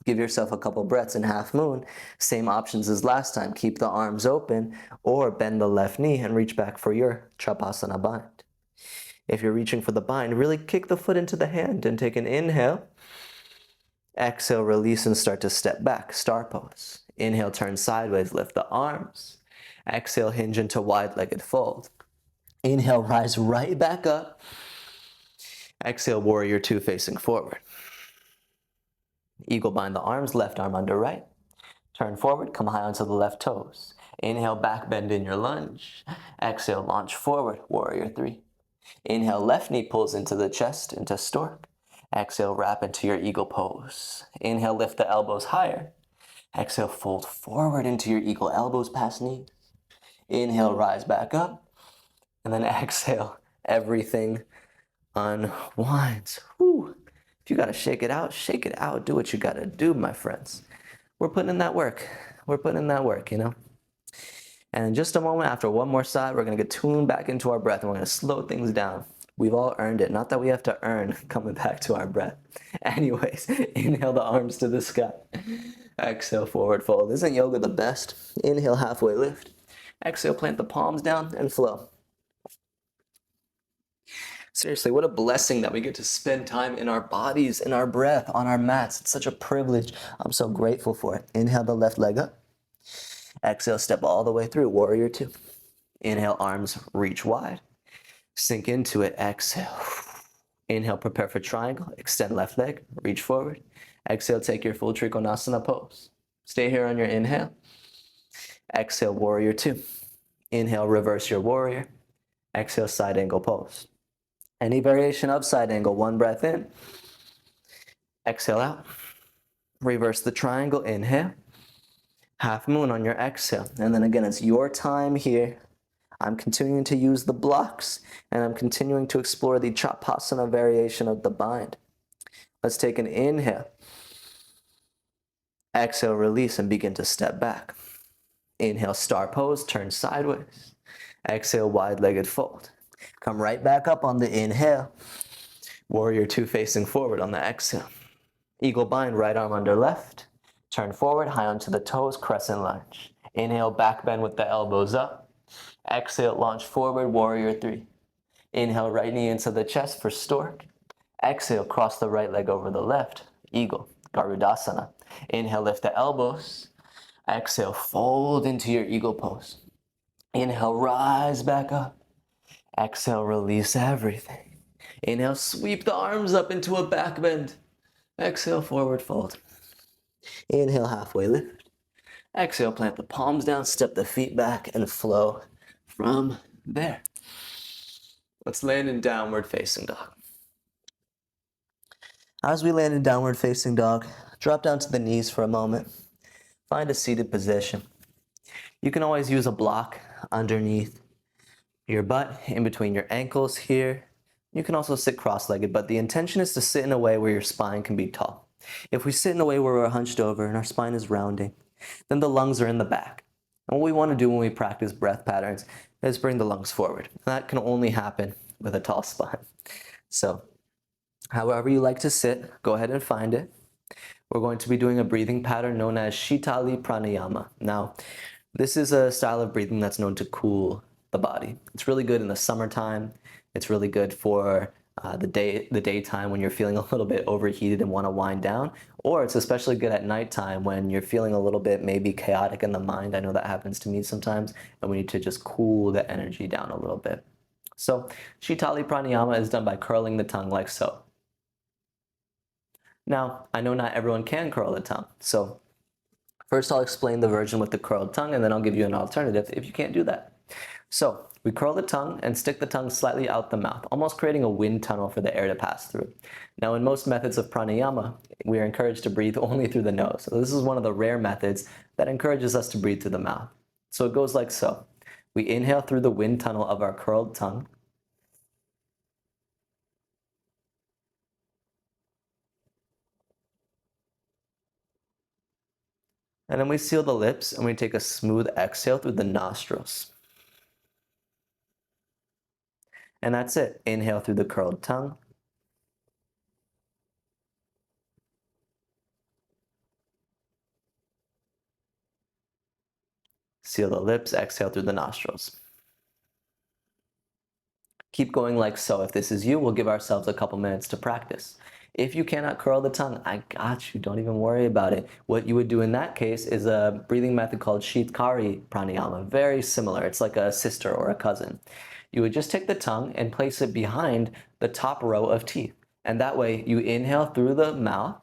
Give yourself a couple breaths in half moon. Same options as last time. Keep the arms open or bend the left knee and reach back for your Chapasana bind. If you're reaching for the bind, really kick the foot into the hand and take an inhale. Exhale, release and start to step back, star pose. Inhale, turn sideways, lift the arms. Exhale, hinge into wide-legged fold. Inhale, rise right back up. Exhale, warrior two facing forward. Eagle bind the arms, left arm under right. Turn forward, come high onto the left toes. Inhale, back bend in your lunge. Exhale, launch forward, warrior three. Inhale, left knee pulls into the chest, into stork. Exhale, wrap into your eagle pose. Inhale, lift the elbows higher. Exhale, fold forward into your eagle, elbows past knees. Inhale, rise back up. And then exhale, everything unwinds. Whew. If you gotta shake it out, shake it out. Do what you gotta do, my friends. We're putting in that work. We're putting in that work, you know? And in just a moment, after 1 more side, we're gonna get tuned back into our breath and we're gonna slow things down. We've all earned it. Not that we have to earn coming back to our breath. Anyways, inhale the arms to the sky. Exhale, forward fold. Isn't yoga the best? Inhale, halfway lift. Exhale, plant the palms down and flow. Seriously, what a blessing that we get to spend time in our bodies, in our breath, on our mats. It's such a privilege. I'm so grateful for it. Inhale the left leg up. Exhale, step all the way through, warrior two. Inhale, arms reach wide. Sink into it, exhale. Inhale, prepare for triangle. Extend left leg, reach forward. Exhale, take your full Trikonasana pose. Stay here on your inhale. Exhale, warrior two. Inhale, reverse your warrior. Exhale, side angle pose. Any variation of side angle, one breath in. Exhale out. Reverse the triangle, inhale. Half moon on your exhale. And then again, it's your time here. I'm continuing to use the blocks, and I'm continuing to explore the Chapasana variation of the bind. Let's take an inhale. Exhale, release, and begin to step back. Inhale, star pose, turn sideways. Exhale, wide-legged fold. Come right back up on the inhale. Warrior two facing forward on the exhale. Eagle bind, right arm under left. Turn forward, high onto the toes, crescent lunge. Inhale, back bend with the elbows up. Exhale, launch forward, warrior three. Inhale, right knee into the chest for stork. Exhale, cross the right leg over the left, eagle, Garudasana. Inhale, lift the elbows. Exhale, fold into your eagle pose. Inhale, rise back up. Exhale, release everything. Inhale, sweep the arms up into a back bend. Exhale, forward fold. Inhale, halfway lift. Exhale, plant the palms down, step the feet back, and flow from there. Let's land in downward facing dog. As we land in downward facing dog, drop down to the knees for a moment. Find a seated position. You can always use a block underneath your butt, in between your ankles here. You can also sit cross-legged, but the intention is to sit in a way where your spine can be tall. If we sit in a way where we're hunched over and our spine is rounding, then the lungs are in the back. And what we want to do when we practice breath patterns is bring the lungs forward. And that can only happen with a tall spine. So, however you like to sit, go ahead and find it. We're going to be doing a breathing pattern known as Shitali Pranayama. Now, this is a style of breathing that's known to cool the body. It's really good in the summertime. It's really good for the daytime when you're feeling a little bit overheated and want to wind down. Or it's especially good at nighttime when you're feeling a little bit maybe chaotic in the mind. I know that happens to me sometimes, and we need to just cool the energy down a little bit. So Shitali Pranayama is done by curling the tongue like so. Now, I know not everyone can curl the tongue, so first I'll explain the version with the curled tongue, and then I'll give you an alternative if you can't do that. So we curl the tongue and stick the tongue slightly out the mouth, almost creating a wind tunnel for the air to pass through. Now, in most methods of pranayama, we are encouraged to breathe only through the nose. So this is one of the rare methods that encourages us to breathe through the mouth. So it goes like so. We inhale through the wind tunnel of our curled tongue. And then we seal the lips and we take a smooth exhale through the nostrils. And that's it. Inhale through the curled tongue. Seal the lips, exhale through the nostrils. Keep going like so. If this is you, we'll give ourselves a couple minutes to practice. If you cannot curl the tongue, I got you. Don't even worry about it. What you would do in that case is a breathing method called Shitkari Pranayama. Very similar. It's like a sister or a cousin. You would just take the tongue and place it behind the top row of teeth. And that way you inhale through the mouth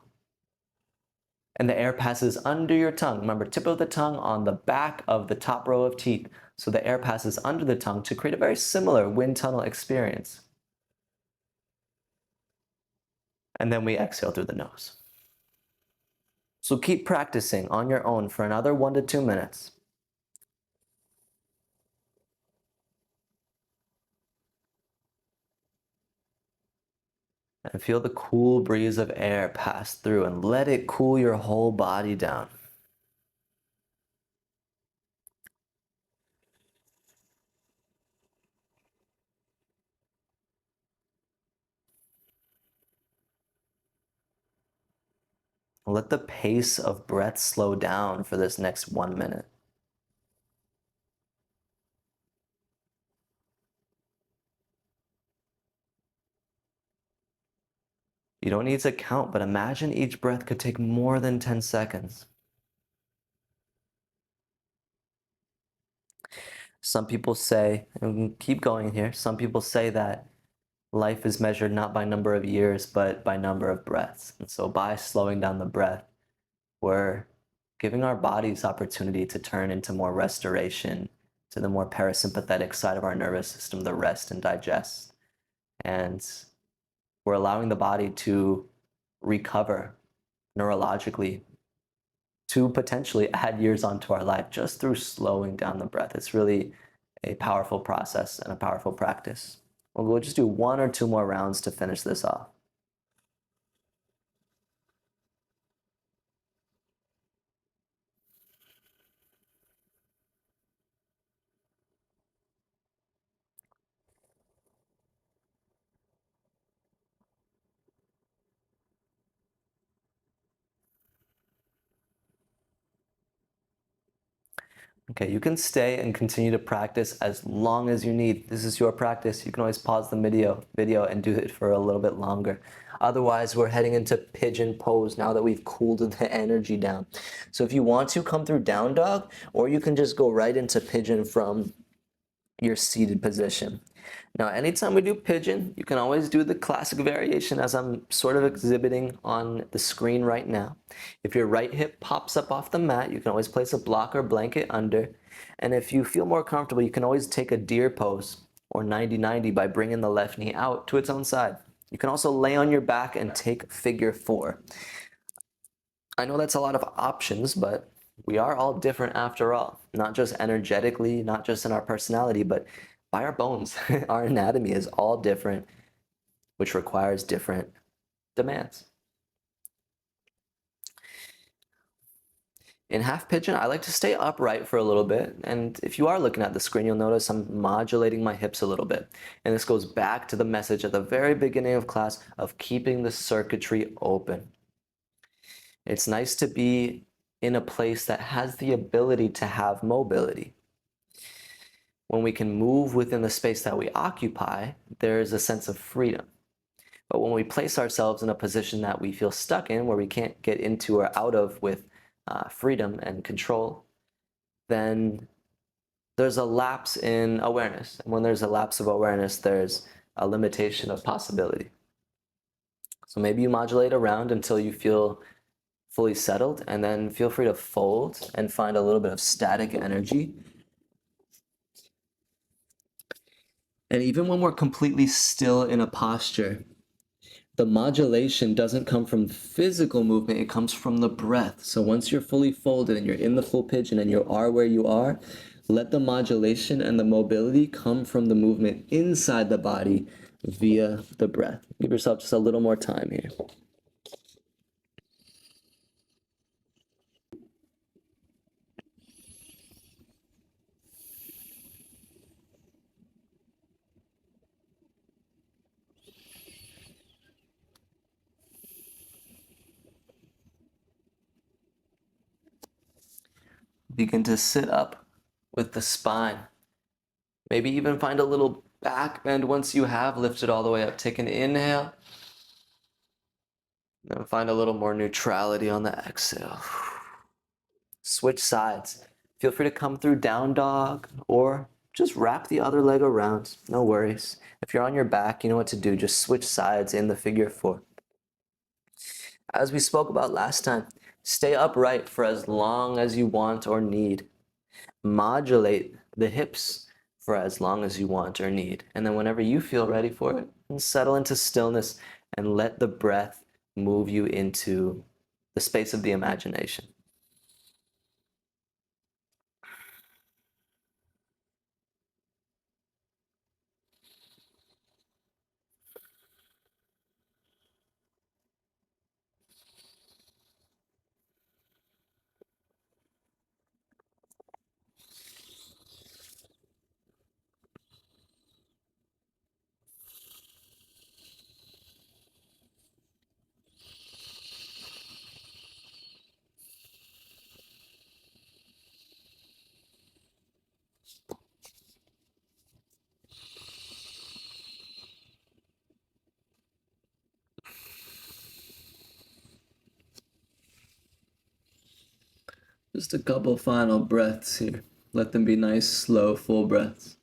and the air passes under your tongue. Remember, tip of the tongue on the back of the top row of teeth. So the air passes under the tongue to create a very similar wind tunnel experience. And then we exhale through the nose. So keep practicing on your own for another 1 to 2 minutes. And feel the cool breeze of air pass through and let it cool your whole body down. Let the pace of breath slow down for this next 1 minute. You don't need to count, but imagine each breath could take more than 10 seconds. Some people say, and keep going here, some people say that life is measured not by number of years, but by number of breaths. And so by slowing down the breath, we're giving our bodies opportunity to turn into more restoration, to the more parasympathetic side of our nervous system, the rest and digest. And we're allowing the body to recover neurologically, to potentially add years onto our life just through slowing down the breath. It's really a powerful process and a powerful practice. We'll just do 1 or 2 more rounds to finish this off. Okay, you can stay and continue to practice as long as you need. This is your practice. You can always pause the video and do it for a little bit longer. Otherwise, we're heading into pigeon pose now that we've cooled the energy down. So if you want to, come through down dog, or you can just go right into pigeon from your seated position. Now, anytime we do pigeon, you can always do the classic variation as I'm sort of exhibiting on the screen right now. If your right hip pops up off the mat, you can always place a block or blanket under. And if you feel more comfortable, you can always take a deer pose or 90-90 by bringing the left knee out to its own side. You can also lay on your back and take figure 4. I know that's a lot of options, but we are all different after all, not just energetically, not just in our personality, but by our bones. Our anatomy is all different, which requires different demands. In half pigeon, I like to stay upright for a little bit. And if you are looking at the screen, you'll notice I'm modulating my hips a little bit. And this goes back to the message at the very beginning of class of keeping the circuitry open. It's nice to be in a place that has the ability to have mobility. When we can move within the space that we occupy, there is a sense of freedom. But when we place ourselves in a position that we feel stuck in, where we can't get into or out of with freedom and control, then there's a lapse in awareness. And when there's a lapse of awareness, there's a limitation of possibility. So maybe you modulate around until you feel fully settled, and then feel free to fold and find a little bit of static energy. And even when we're completely still in a posture, the modulation doesn't come from physical movement, it comes from the breath. So once you're fully folded and you're in the full pigeon and you are where you are, let the modulation and the mobility come from the movement inside the body via the breath. Give yourself just a little more time here. Begin to sit up with the spine. Maybe even find a little back bend once you have lifted all the way up. Take an inhale. Then find a little more neutrality on the exhale. Switch sides. Feel free to come through down dog or just wrap the other leg around. No worries. If you're on your back, you know what to do. Just switch sides in the figure 4. As we spoke about last time, stay upright for as long as you want or need. Modulate the hips for as long as you want or need. And then whenever you feel ready for it, settle into stillness and let the breath move you into the space of the imagination. Just a couple final breaths here. Let them be nice, slow, full breaths.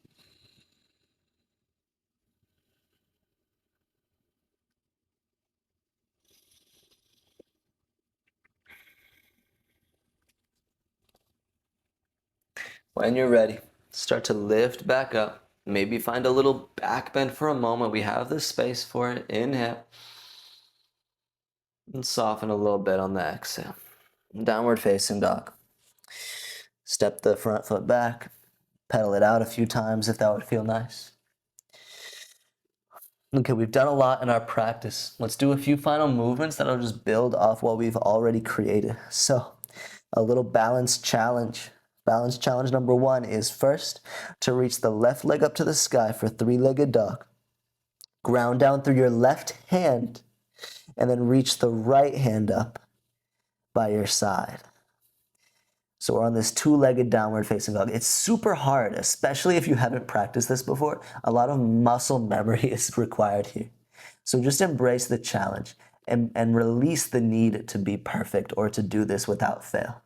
When you're ready, start to lift back up. Maybe find a little back bend for a moment. We have the space for it. Inhale. And soften a little bit on the exhale. Downward facing dog. Step the front foot back. Pedal it out a few times if that would feel nice. Okay, we've done a lot in our practice. Let's do a few final movements that'll just build off what we've already created. So, a little balance challenge. Balance challenge number 1 is first to reach the left leg up to the sky for 3-legged dog. Ground down through your left hand and then reach the right hand up by your side. So we're on this 2-legged downward facing dog. It's super hard, especially if you haven't practiced this before. A lot of muscle memory is required here. So just embrace the challenge and release the need to be perfect or to do this without fail.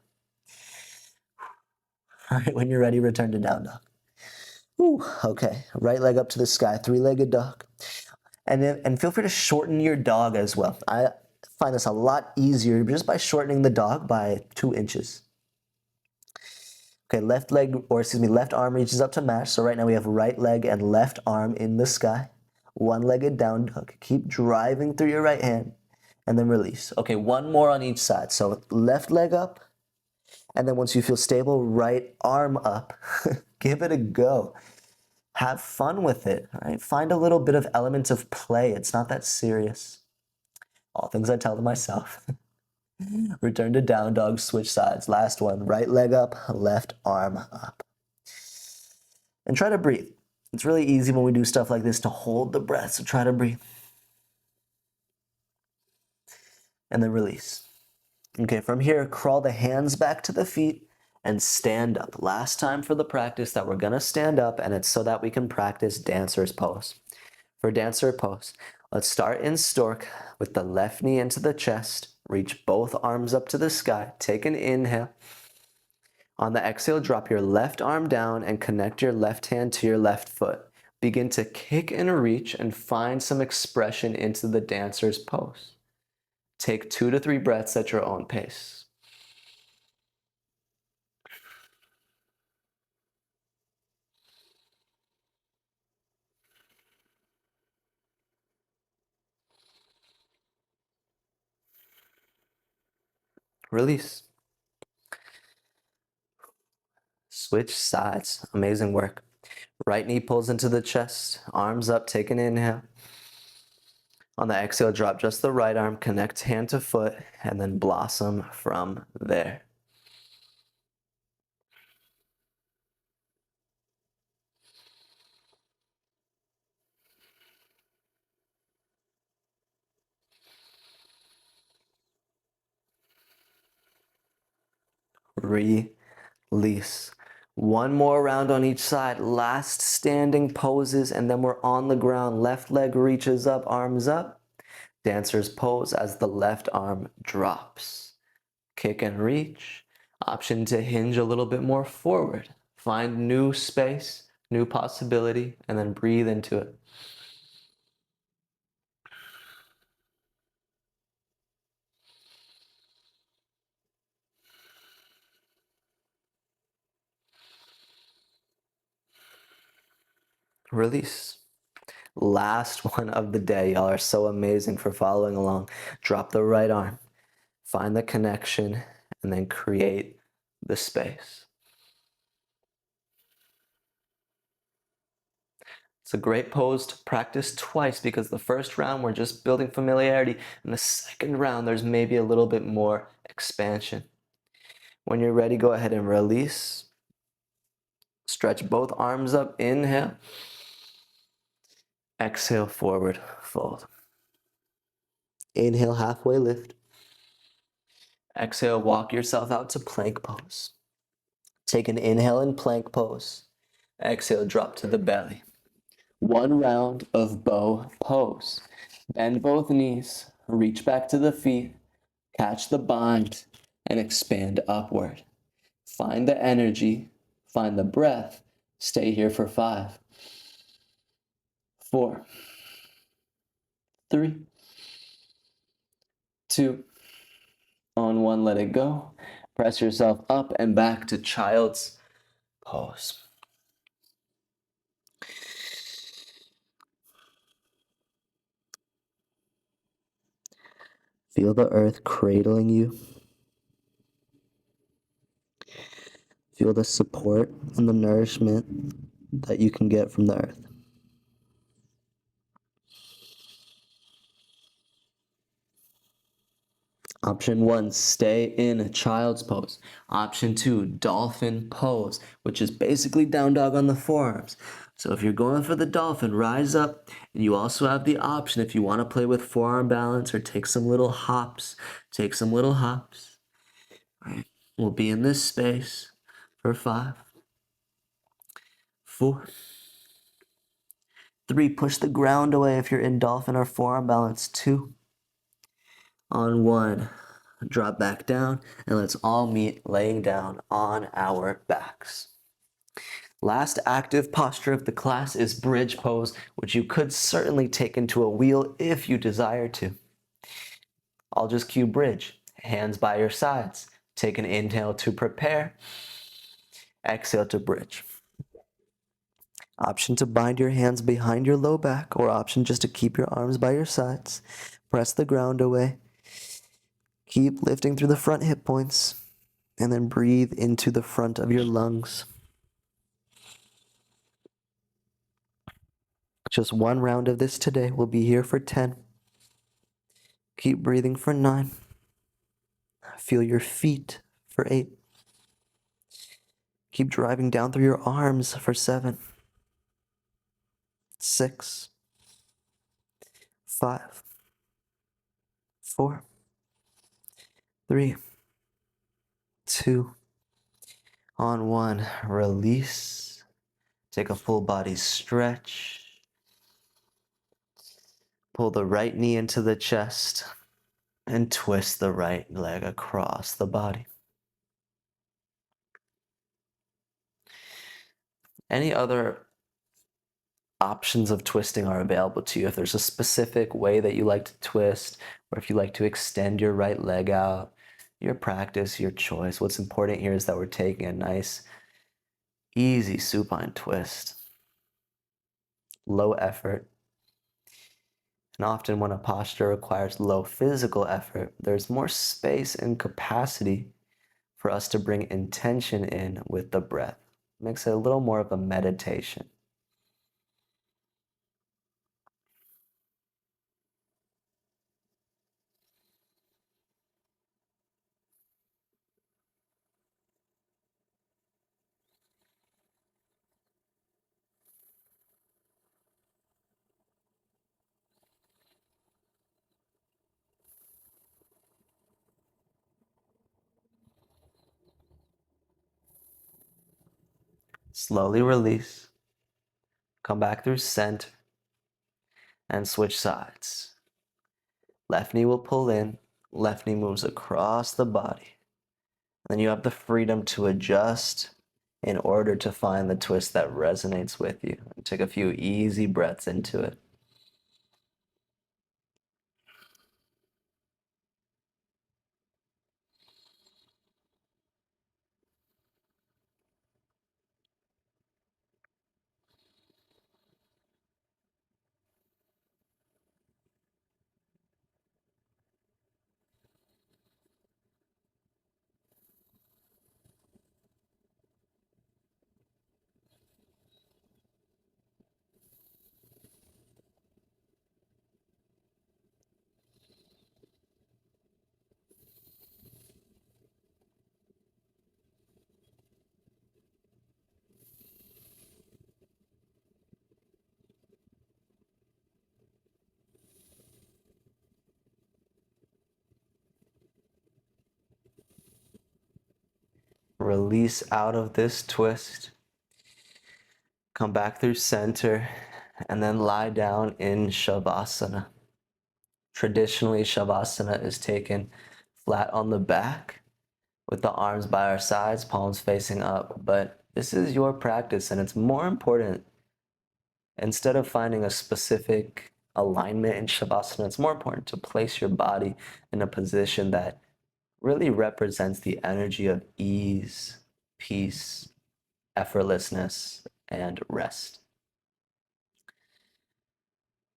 All right, when you're ready, return to down dog. Ooh, okay, right leg up to the sky, 3-legged dog. And feel free to shorten your dog as well. I find this a lot easier just by shortening the dog by 2 inches. Okay, left arm reaches up to match. So right now we have right leg and left arm in the sky. 1-legged down dog. Keep driving through your right hand and then release. Okay, 1 more on each side. So left leg up. And then once you feel stable, right arm up. Give it a go. Have fun with it, right? Find a little bit of elements of play. It's not that serious. All things I tell to myself. Return to down dog, switch sides. Last one, right leg up, left arm up. And try to breathe. It's really easy when we do stuff like this to hold the breath, so try to breathe. And then release. Okay, from here, crawl the hands back to the feet and stand up. Last time for the practice that we're gonna stand up, and it's so that we can practice dancer's pose. For dancer pose, let's start in stork with the left knee into the chest. Reach both arms up to the sky. Take an inhale. On the exhale, drop your left arm down and connect your left hand to your left foot. Begin to kick and reach and find some expression into the dancer's pose. Take 2 to 3 breaths at your own pace. Release. Switch sides. Amazing work. Right knee pulls into the chest. Arms up. Take an inhale. On the exhale, drop just the right arm. Connect hand to foot and then blossom from there. Release. 1 more round on each side. Last standing poses, and then we're on the ground. Left leg reaches up, arms up. Dancer's pose as the left arm drops. Kick and reach. Option to hinge a little bit more forward. Find new space, new possibility, and then breathe into it. Release. Last one of the day. Y'all are so amazing for following along. Drop the right arm. Find the connection and then create the space. It's a great pose to practice twice because the first round we're just building familiarity, and the second round there's maybe a little bit more expansion. When you're ready, go ahead and release. Stretch both arms up, inhale. Exhale, forward fold. Inhale, halfway lift. Exhale, walk yourself out to plank pose. Take an inhale in plank pose. Exhale, drop to the belly. 1 round of bow pose. Bend both knees, reach back to the feet, catch the bind, and expand upward. Find the energy, find the breath. Stay here for 5, 4, 3, 2, on 1, let it go. Press yourself up and back to child's pose. Feel the earth cradling you. Feel the support and the nourishment that you can get from the earth. Option 1, stay in child's pose. Option 2, dolphin pose, which is basically down dog on the forearms. So if you're going for the dolphin, rise up, and you also have the option if you want to play with forearm balance or take some little hops, take some little hops. All right. We'll be in this space for 5, 4, 3, push the ground away if you're in dolphin or forearm balance. 2, on 1, drop back down, and let's all meet laying down on our backs. Last active posture of the class is bridge pose, which you could certainly take into a wheel if you desire to. I'll just cue bridge, hands by your sides. Take an inhale to prepare, exhale to bridge. Option to bind your hands behind your low back, or option just to keep your arms by your sides. Press the ground away. Keep lifting through the front hip points, and then breathe into the front of your lungs. Just 1 round of this today. We'll be here for 10. Keep breathing for 9. Feel your feet for 8. Keep driving down through your arms for 7. 6. 5. 4. 3. 2. On 1. Release. Take a full body stretch. Pull the right knee into the chest and twist the right leg across the body. Any other options of twisting are available to you. If there's a specific way that you like to twist, or if you like to extend your right leg out, your practice, your choice. What's important here is that we're taking a nice, easy supine twist. Low effort. And often when a posture requires low physical effort, there's more space and capacity for us to bring intention in with the breath. Makes it a little more of a meditation. Slowly release. Come back through center and switch sides. Left knee will pull in, left knee moves across the body. Then you have the freedom to adjust in order to find the twist that resonates with you. And take a few easy breaths into it. Release out of this twist. Come back through center and then lie down in shavasana. Traditionally, shavasana is taken flat on the back with the arms by our sides, palms facing up. But this is your practice, and it's more important. Instead of finding a specific alignment in Shavasana, it's more important to place your body in a position that really represents the energy of ease, peace, effortlessness, and rest.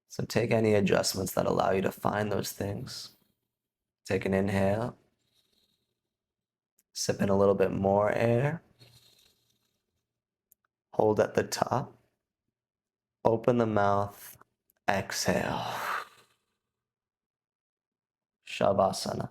So take any adjustments that allow you to find those things. Take an inhale, sip in a little bit more air, hold at the top, open the mouth, exhale. Shavasana.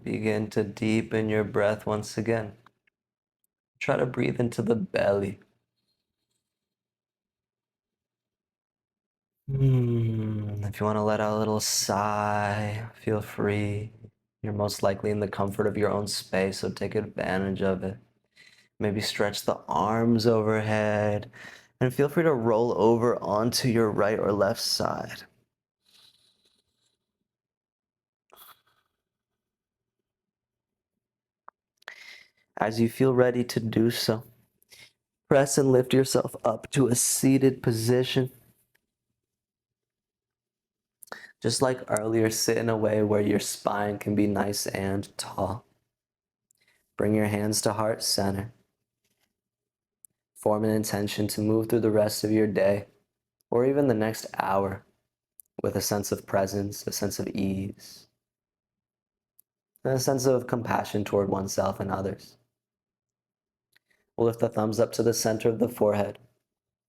Begin to deepen your breath once again. Try to breathe into the belly. If you want to let out a little sigh, feel free. You're most likely in the comfort of your own space, so take advantage of it. Maybe stretch the arms overhead and feel free to roll over onto your right or left side. As you feel ready to do so, press and lift yourself up to a seated position. Just like earlier, sit in a way where your spine can be nice and tall. Bring your hands to heart center. Form an intention to move through the rest of your day, or even the next hour, with a sense of presence, a sense of ease, and a sense of compassion toward oneself and others. We'll lift the thumbs up to the center of the forehead.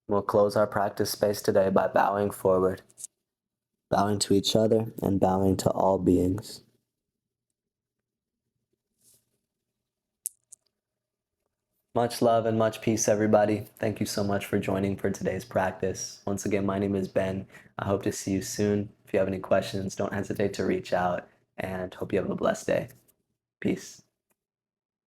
We'll close our practice space today by bowing forward, bowing to each other and bowing to all beings. Much love and much peace, everybody. Thank you so much for joining for today's practice. Once again, my name is Ben. I hope to see you soon. If you have any questions, don't hesitate to reach out, and hope you have a blessed day. Peace.